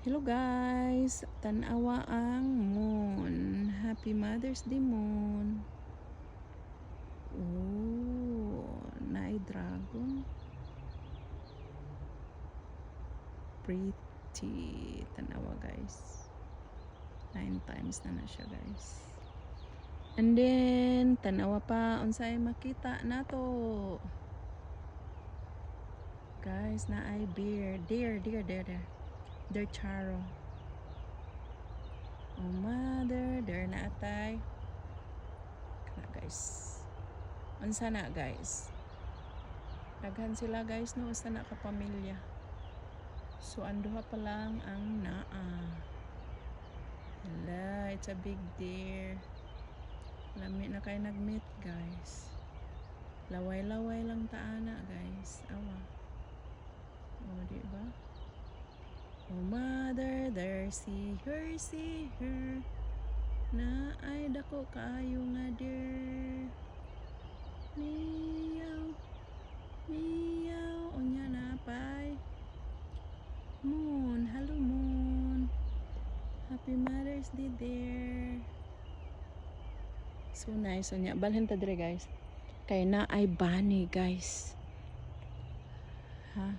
Hello guys, tanawa ang moon. Happy Mother's Day moon. Oh, naay dragon. Pretty. Tanawa guys. 9 times na siya guys. And then tanawa pa unsay makita nato. Guys, naay bear. Deer. Deer Charo. Oh mother, there na atay. Kana guys. Unsa na guys? Daghan sila guys no, usa na ka pamilya. So anduha pa lang ang naa. Hala, it's a big deer. Lami na kay nag-meet guys. Laway-laway lang taana guys. Awa. Oh, di ba? Oh mother, there, see her, na ay dako kaayo nga dear. Meow, meow, unya na pay. Moon, hello moon. Happy Mother's Day dear. So nice unya. Balhin ta dire guys. Kay na ay bunny guys. Ha?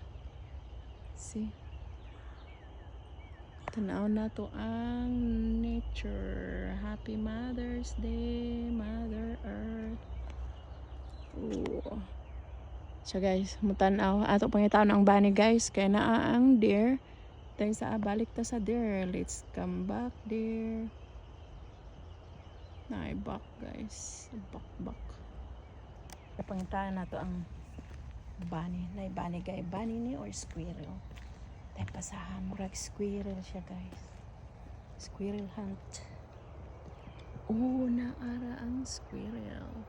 See? Tanaw na to ang nature. Happy Mother's Day, Mother Earth. Ooh. So guys, mutanaw. Ato pangitaon ang bunny guys. Kaya naa ang deer. Tayo sa balik ta sa deer. Let's come back deer. Naay back guys. Back. Pangitaon na to ang bunny. Naay bunny guys. Bunny ni or squirrel. Tayo pasahan. Murag squirrel siya guys. Squirrel hunt. Oh, naara ang squirrel.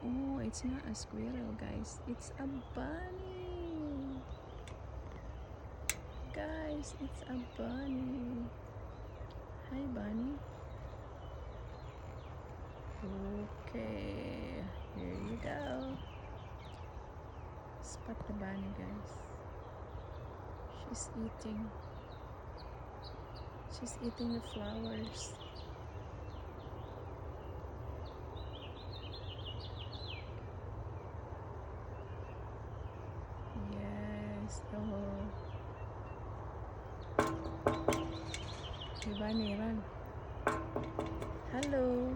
Oh, it's not a squirrel guys. It's a bunny. Guys, it's a bunny. Hi bunny. Okay, here you go. Spot the bunny guys. She's eating the flowers. Yes. Oh. Hey bunny, run. Hello.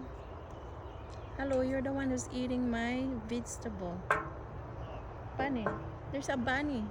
Hello, you're the one who's eating my vegetable. Bunny. There's a bunny.